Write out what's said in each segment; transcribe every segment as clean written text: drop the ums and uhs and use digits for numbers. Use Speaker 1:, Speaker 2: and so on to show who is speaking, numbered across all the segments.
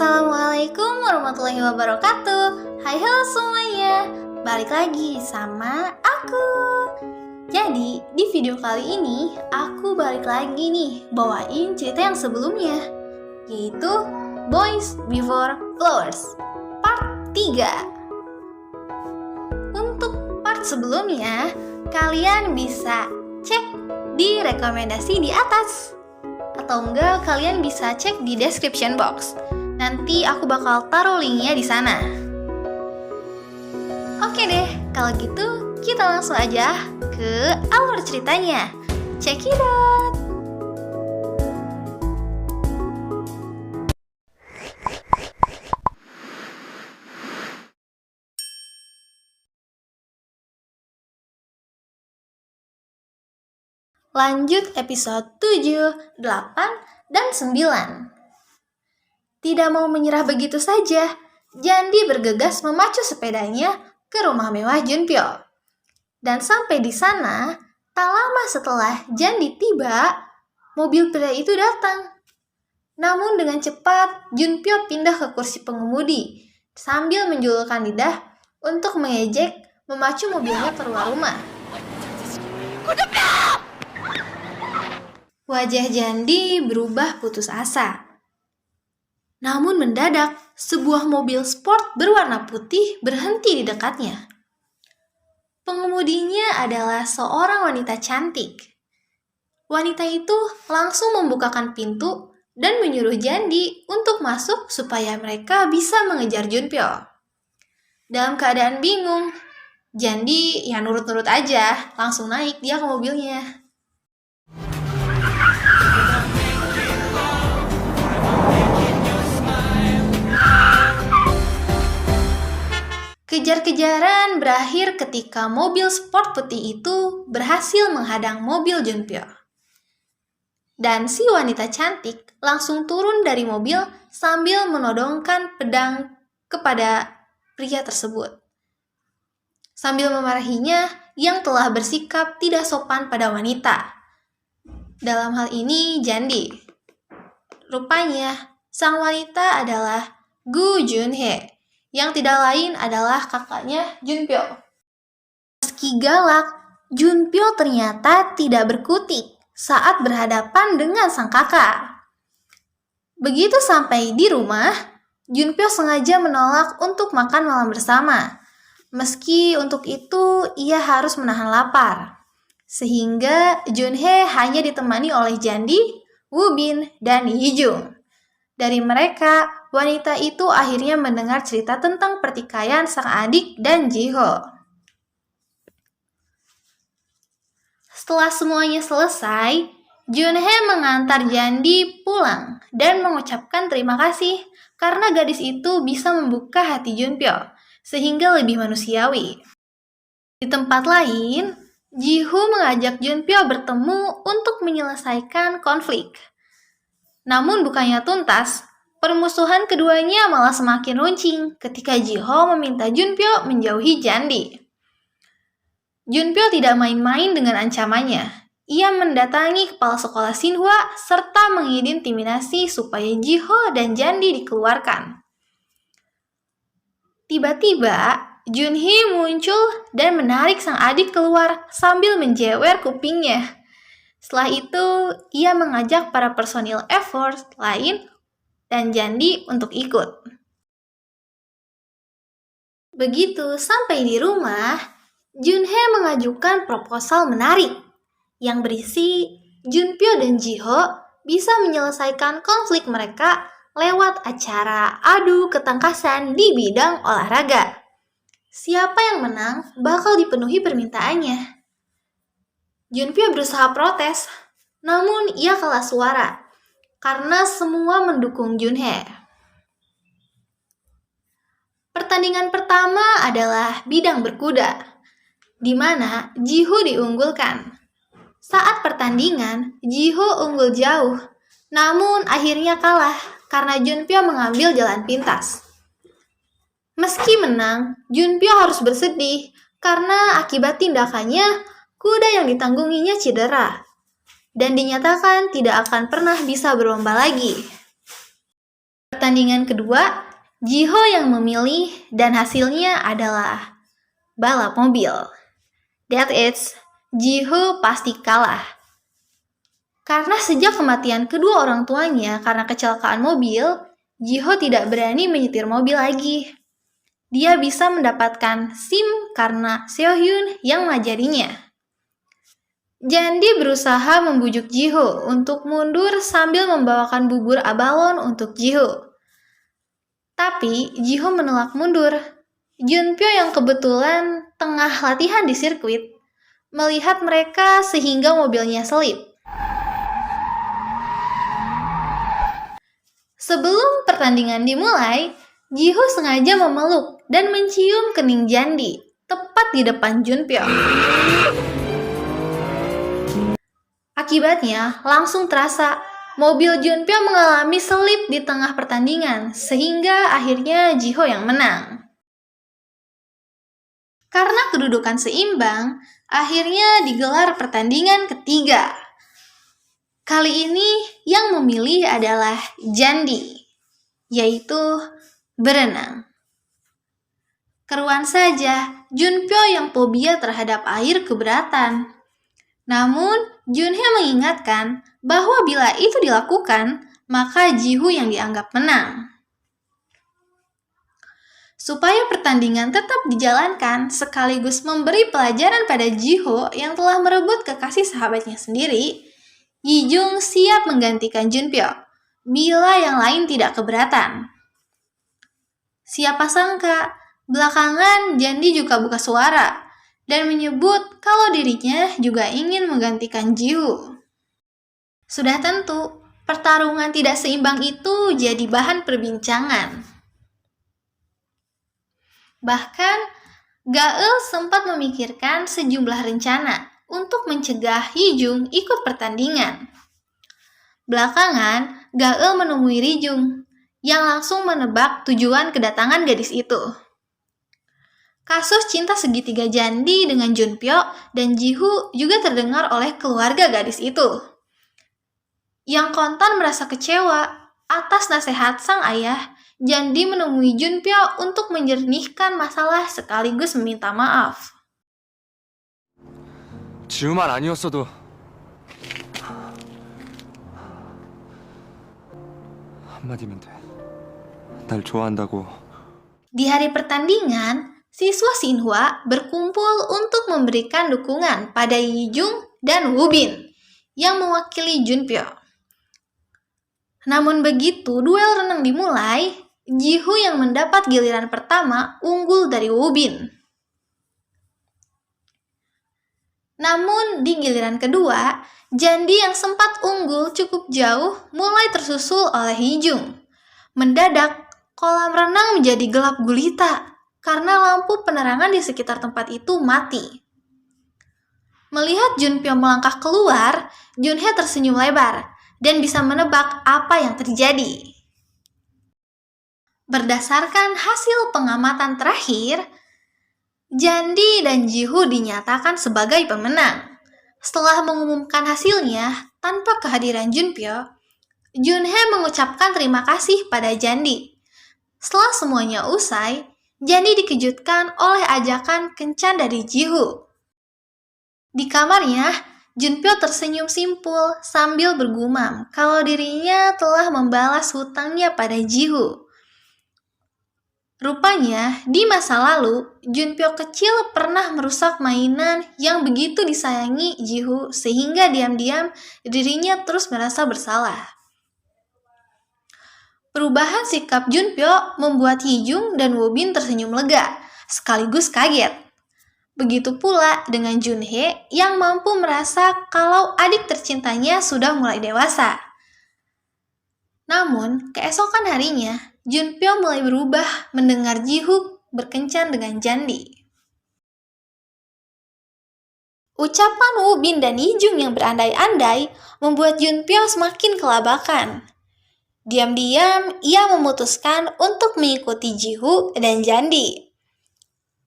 Speaker 1: Assalamualaikum warahmatullahi wabarakatuh. Hai halo semuanya, balik lagi sama aku. Jadi di video kali ini aku balik lagi nih bawain cerita yang sebelumnya, yaitu Boys Before Flowers part 3. Untuk part sebelumnya kalian bisa cek di rekomendasi di atas, atau enggak kalian bisa cek di description box. Nanti aku bakal taruh linknya di sana. Oke deh, kalau gitu kita langsung aja ke alur ceritanya. Check it out. Lanjut episode 7, 8, dan 9. Tidak mau menyerah begitu saja, Jandi bergegas memacu sepedanya ke rumah mewah Junpyo. Dan sampai di sana, tak lama setelah Jandi tiba, mobil pria itu datang. Namun dengan cepat, Junpyo pindah ke kursi pengemudi sambil menjulurkan lidah untuk mengejek memacu mobilnya keluar rumah. Wajah Jandi berubah putus asa. Namun mendadak, sebuah mobil sport berwarna putih berhenti di dekatnya. Pengemudinya adalah seorang wanita cantik. Wanita itu langsung membukakan pintu dan menyuruh Jandi untuk masuk supaya mereka bisa mengejar Junpyo. Dalam keadaan bingung, Jandi ya nurut-nurut aja, langsung naik dia ke mobilnya. Kejar-kejaran berakhir ketika mobil sport putih itu berhasil menghadang mobil Junpyo. Dan si wanita cantik langsung turun dari mobil sambil menodongkan pedang kepada pria tersebut, sambil memarahinya yang telah bersikap tidak sopan pada wanita. Dalam hal ini Jandi. Rupanya sang wanita adalah Gu Junhye, yang tidak lain adalah kakaknya Junpyo. Meski galak, Junpyo ternyata tidak berkutik saat berhadapan dengan sang kakak. Begitu sampai di rumah, Junpyo sengaja menolak untuk makan malam bersama. Meski untuk itu ia harus menahan lapar. Sehingga Junhye hanya ditemani oleh Jandi, Woo-bin, dan Hee-jung. Dari mereka, wanita itu akhirnya mendengar cerita tentang pertikaian sang adik dan Ji-ho. Setelah semuanya selesai, Junhye mengantar Jandi pulang dan mengucapkan terima kasih karena gadis itu bisa membuka hati Junpyo sehingga lebih manusiawi. Di tempat lain, Ji-ho mengajak Junpyo bertemu untuk menyelesaikan konflik. Namun bukannya tuntas, permusuhan keduanya malah semakin runcing ketika Ji-ho meminta Junpyo menjauhi Jandi. Junpyo tidak main-main dengan ancamannya. Ia mendatangi kepala sekolah Shinhwa serta mengintimidasi supaya Ji-ho dan Jandi dikeluarkan. Tiba-tiba, Junhee muncul dan menarik sang adik keluar sambil menjewer kupingnya. Setelah itu, ia mengajak para personil F-Force lain dan Jandi untuk ikut. Begitu sampai di rumah, Junhye mengajukan proposal menarik yang berisi Junpyo dan Ji-ho bisa menyelesaikan konflik mereka lewat acara adu ketangkasan di bidang olahraga. Siapa yang menang bakal dipenuhi permintaannya. Junpyo berusaha protes, namun ia kalah suara karena semua mendukung Junhye. Pertandingan pertama adalah bidang berkuda, di mana Ji-ho diunggulkan. Saat pertandingan, Ji-ho unggul jauh, namun akhirnya kalah karena Junpyo mengambil jalan pintas. Meski menang, Junpyo harus bersedih karena akibat tindakannya, kuda yang ditanggunginya cedera dan dinyatakan tidak akan pernah bisa berlomba lagi. pertandingan kedua, Jiho yang memilih dan hasilnya adalah balap mobil. That is, Jiho pasti kalah. Karena sejak kematian kedua orang tuanya karena kecelakaan mobil, Jiho tidak berani menyetir mobil lagi. Dia bisa mendapatkan SIM karena Seohyun yang mengajarinya. Jandi berusaha membujuk Jiho untuk mundur sambil membawakan bubur abalon untuk Jiho. Tapi Jiho menolak mundur. Junpyo yang kebetulan tengah latihan di sirkuit melihat mereka sehingga mobilnya selip. Sebelum pertandingan dimulai, Jiho sengaja memeluk dan mencium kening Jandi, tepat di depan Junpyo. Akibatnya, langsung terasa mobil Junpyo mengalami selip di tengah pertandingan, sehingga akhirnya Jiho yang menang. Karena kedudukan seimbang, akhirnya digelar pertandingan ketiga. Kali ini yang memilih adalah Jandi, yaitu berenang. Keruan saja, Junpyo yang fobia terhadap air keberatan. Namun, Junhye mengingatkan bahwa bila itu dilakukan, maka Jiho yang dianggap menang. Supaya pertandingan tetap dijalankan sekaligus memberi pelajaran pada Jiho yang telah merebut kekasih sahabatnya sendiri, Yijung siap menggantikan Junpyo bila yang lain tidak keberatan. Siapa sangka, belakangan Jandi juga buka suara dan menyebut kalau dirinya juga ingin menggantikan Jiho. Sudah tentu, pertarungan tidak seimbang itu jadi bahan perbincangan. Bahkan, Gaeul sempat memikirkan sejumlah rencana untuk mencegah Yijung ikut pertandingan. Belakangan, Gaeul menemui Rijung yang langsung menebak tujuan kedatangan gadis itu. Kasus cinta segitiga Jandi dengan Junpyo dan Jiho juga terdengar oleh keluarga gadis itu. Yang kontan merasa kecewa atas nasihat sang ayah, Jandi menemui Junpyo untuk menjernihkan masalah sekaligus meminta maaf.
Speaker 2: 지우만 아니었어도 한마디면 돼. 날 좋아한다고.
Speaker 1: Di hari pertandingan, siswa Shinhwa berkumpul untuk memberikan dukungan pada Yijung dan Woo-bin yang mewakili Junpyo. Namun begitu duel renang dimulai, Jiho yang mendapat giliran pertama unggul dari Woo-bin. Namun di giliran kedua, Jandi yang sempat unggul cukup jauh mulai tersusul oleh Yijung. Mendadak, kolam renang menjadi gelap gulita karena lampu penerangan di sekitar tempat itu mati. Melihat Junpyo melangkah keluar, Junhye tersenyum lebar dan bisa menebak apa yang terjadi. Berdasarkan hasil pengamatan terakhir, Jandi dan Jiho dinyatakan sebagai pemenang. Setelah mengumumkan hasilnya tanpa kehadiran Junpyo, Junhye mengucapkan terima kasih pada Jandi. Setelah semuanya usai, Jandi dikejutkan oleh ajakan kencan dari Jiho. Di kamarnya, Junpyo tersenyum simpul sambil bergumam kalau dirinya telah membalas hutangnya pada Jiho. Rupanya, di masa lalu, Junpyo kecil pernah merusak mainan yang begitu disayangi Jiho sehingga diam-diam dirinya terus merasa bersalah. Perubahan sikap Junpyo membuat Yijung dan Woo-bin tersenyum lega, sekaligus kaget. Begitu pula dengan Junhye yang mampu merasa kalau adik tercintanya sudah mulai dewasa. Namun, keesokan harinya, Junpyo mulai berubah mendengar Jiho berkencan dengan Jandi. Ucapan Woo-bin dan Yijung yang berandai-andai membuat Junpyo semakin kelabakan. Diam-diam, ia memutuskan untuk mengikuti Jiho dan Jandi.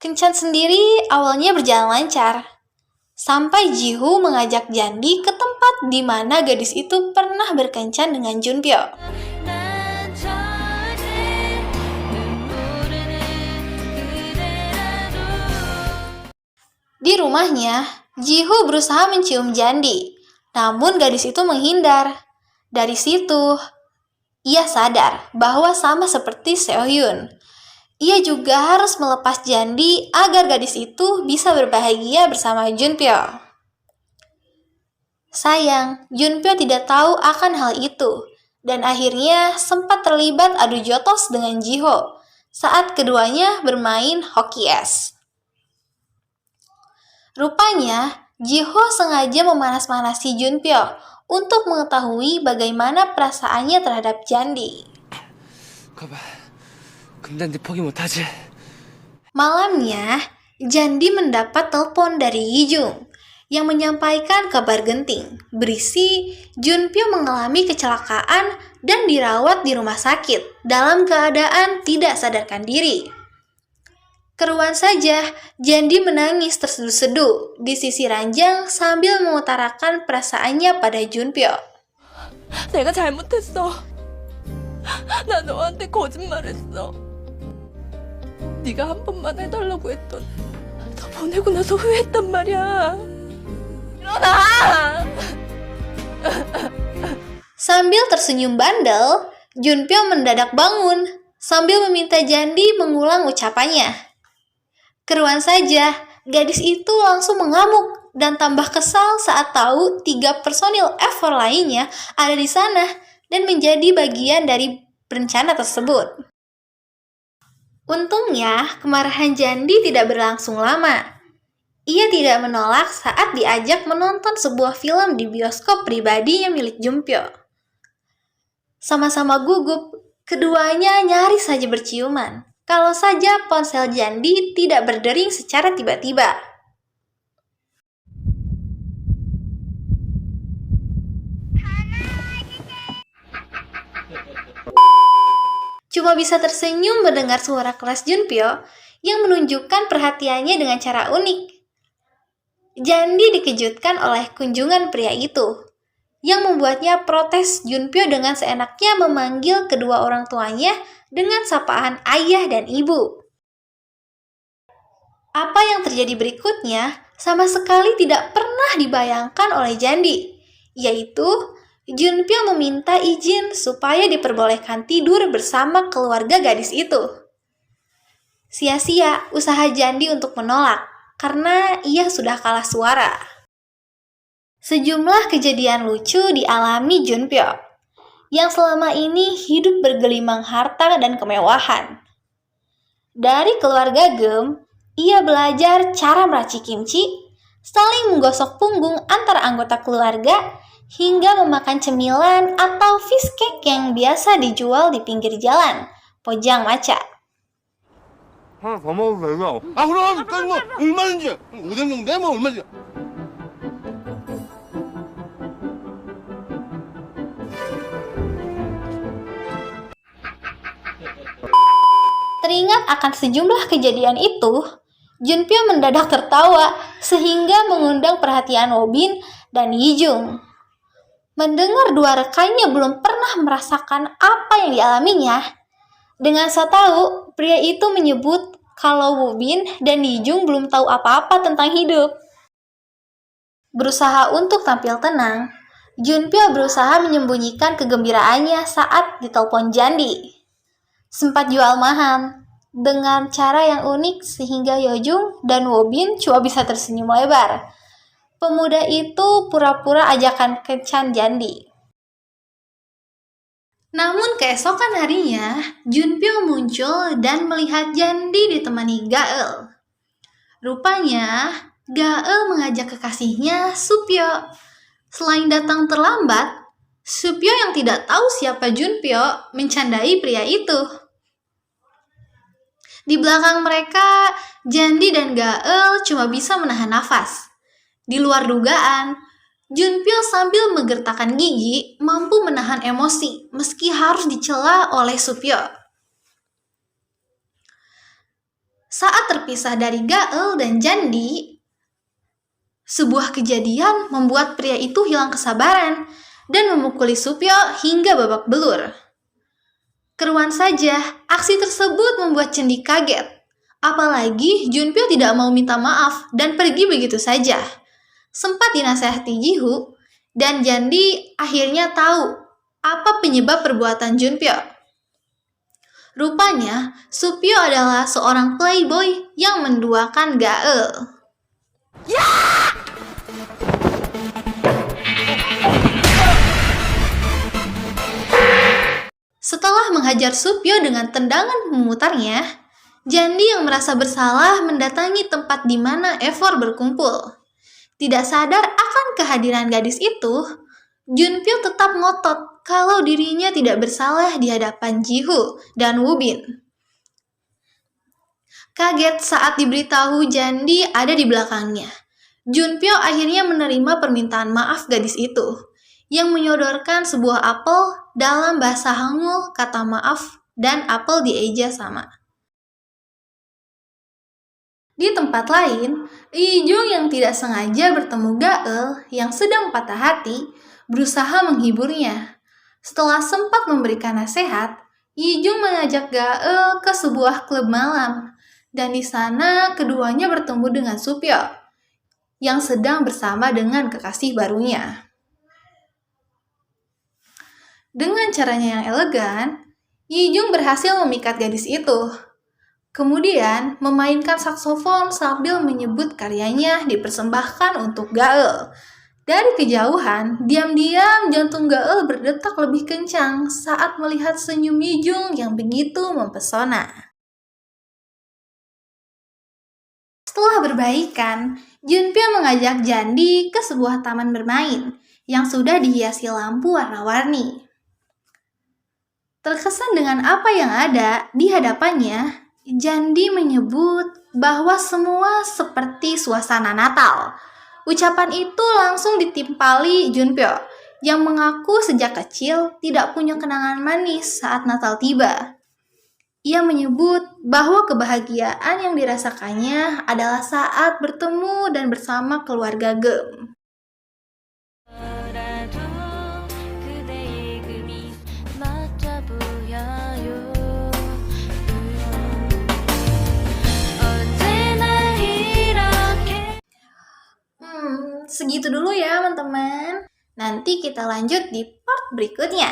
Speaker 1: Kencan sendiri awalnya berjalan lancar, sampai Jiho mengajak Jandi ke tempat di mana gadis itu pernah berkencan dengan Junpyo. Di rumahnya, Jiho berusaha mencium Jandi, namun gadis itu menghindar. Dari situ, ia sadar bahwa sama seperti Seohyun, ia juga harus melepas Jandi agar gadis itu bisa berbahagia bersama Junpyo. Sayang, Junpyo tidak tahu akan hal itu, dan akhirnya sempat terlibat adu jotos dengan Jiho saat keduanya bermain hoki es. Rupanya, Jiho sengaja memanas-manasi Junpyo untuk mengetahui bagaimana perasaannya terhadap Jandi.
Speaker 2: 가봐. 근데 네 포기 못하지.
Speaker 1: Malamnya, Jandi mendapat telepon dari Yijung yang menyampaikan kabar genting berisi Junpyo mengalami kecelakaan dan dirawat di rumah sakit dalam keadaan tidak sadarkan diri. Keruan saja, Jandi menangis terseduh-seduh di sisi ranjang sambil mengutarakan perasaannya pada Junpyo.
Speaker 3: 내가 잘못했어. 나 너한테 거짓말했어. 네가 한 번만 해달라고 했던 너 보내고 나서 후회했단 말이야. 일어나!
Speaker 1: Sambil tersenyum bandel, Junpyo mendadak bangun sambil meminta Jandi mengulang ucapannya. Keruan saja, gadis itu langsung mengamuk dan tambah kesal saat tahu 3 personil F4 lainnya ada di sana dan menjadi bagian dari rencana tersebut. Untungnya, kemarahan Jandi tidak berlangsung lama. Ia tidak menolak saat diajak menonton sebuah film di bioskop pribadinya milik Junpyo. Sama-sama gugup, keduanya nyaris saja berciuman. Kalau saja ponsel Jandi tidak berdering secara tiba-tiba. Cuma bisa tersenyum mendengar suara keras Junpyo yang menunjukkan perhatiannya dengan cara unik. Jandi dikejutkan oleh kunjungan pria itu, yang membuatnya protes Junpyo dengan seenaknya memanggil kedua orang tuanya dengan sapaan ayah dan ibu. Apa yang terjadi berikutnya sama sekali tidak pernah dibayangkan oleh Jandi, yaitu Junpyo meminta izin supaya diperbolehkan tidur bersama keluarga gadis itu. Sia-sia usaha Jandi untuk menolak, karena ia sudah kalah suara. Sejumlah kejadian lucu dialami Junpyo, yang selama ini hidup bergelimang harta dan kemewahan. Dari keluarga Gem, ia belajar cara meracik kimchi, saling menggosok punggung antara anggota keluarga, hingga memakan cemilan atau fish cake yang biasa dijual di pinggir jalan, pojang maca.
Speaker 4: 하나 더 먹어도 되죠? 아 그럼 일단 뭐 얼마든지 오뎅 정도 뭐 얼마든지
Speaker 1: Teringat akan sejumlah kejadian itu, Junpyo mendadak tertawa sehingga mengundang perhatian Wobin dan Yijung. Mendengar dua rekannya belum pernah merasakan apa yang dialaminya, dengan so tahu pria itu menyebut kalau Wobin dan Yijung belum tahu apa-apa tentang hidup. Berusaha untuk tampil tenang, Junpyo berusaha menyembunyikan kegembiraannya saat ditelepon Jandi. Sempat jual mahal dengan cara yang unik sehingga Yojung dan Wobin cuma bisa tersenyum lebar. Pemuda itu pura-pura ajakan kencan Jandi. Namun keesokan harinya, Junpyo muncul dan melihat Jandi ditemani Gael. Rupanya, Gael mengajak kekasihnya Supyo. Selain datang terlambat, Supyo yang tidak tahu siapa Junpyo mencandai pria itu. Di belakang mereka, Jandi dan Gael cuma bisa menahan nafas. Di luar dugaan, Junpyo sambil menggertakkan gigi mampu menahan emosi meski harus dicela oleh Supyo. Saat terpisah dari Gael dan Jandi, sebuah kejadian membuat pria itu hilang kesabaran dan memukuli Supyo hingga babak belur. Keruan saja, aksi tersebut membuat Jandi kaget. Apalagi Junpyo tidak mau minta maaf dan pergi begitu saja. Sempat dinasehati Jihu, dan Jandi akhirnya tahu apa penyebab perbuatan Junpyo. Rupanya, Supyo adalah seorang playboy yang menduakan Gaeul. Setelah menghajar Supyo dengan tendangan memutarnya, Jandi yang merasa bersalah mendatangi tempat di mana Efor berkumpul. Tidak sadar akan kehadiran gadis itu, Junpyo tetap ngotot kalau dirinya tidak bersalah di hadapan Jihu dan Wubin. Kaget saat diberitahu Jandi ada di belakangnya. Junpyo akhirnya menerima permintaan maaf gadis itu, yang menyodorkan sebuah apel dalam bahasa Hangul kata maaf dan apel dieja sama. Di tempat lain, Ijung yang tidak sengaja bertemu Gaeul yang sedang patah hati berusaha menghiburnya. Setelah sempat memberikan nasihat, Ijung mengajak Gaeul ke sebuah klub malam, dan di sana keduanya bertemu dengan Supyo yang sedang bersama dengan kekasih barunya. Dengan caranya yang elegan, Ijung berhasil memikat gadis itu. Kemudian memainkan saksofon sambil menyebut karyanya dipersembahkan untuk Gaeul. Dari kejauhan, diam-diam jantung Gaeul berdetak lebih kencang saat melihat senyum Ijung yang begitu mempesona. Setelah berbaikan, Junpyo mengajak Jandi ke sebuah taman bermain yang sudah dihiasi lampu warna-warni. Terkesan dengan apa yang ada di hadapannya, Jandi menyebut bahwa semua seperti suasana Natal. Ucapan itu langsung ditimpali Junpyo yang mengaku sejak kecil tidak punya kenangan manis saat Natal tiba. Ia menyebut bahwa kebahagiaan yang dirasakannya adalah saat bertemu dan bersama keluarga Gem. Segitu dulu ya teman-teman. Nanti kita lanjut di part berikutnya.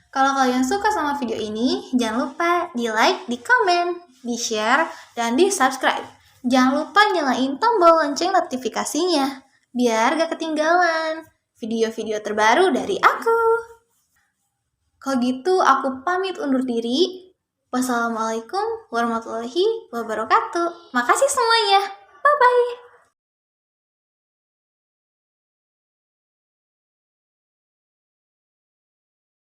Speaker 1: Kalau kalian suka sama video ini, jangan lupa di like, di komen, di share, dan di subscribe. Jangan lupa nyalain tombol lonceng notifikasinya, biar gak ketinggalan video-video terbaru dari aku. Kalau gitu aku pamit undur diri. Wassalamualaikum warahmatullahi wabarakatuh. Makasih semuanya.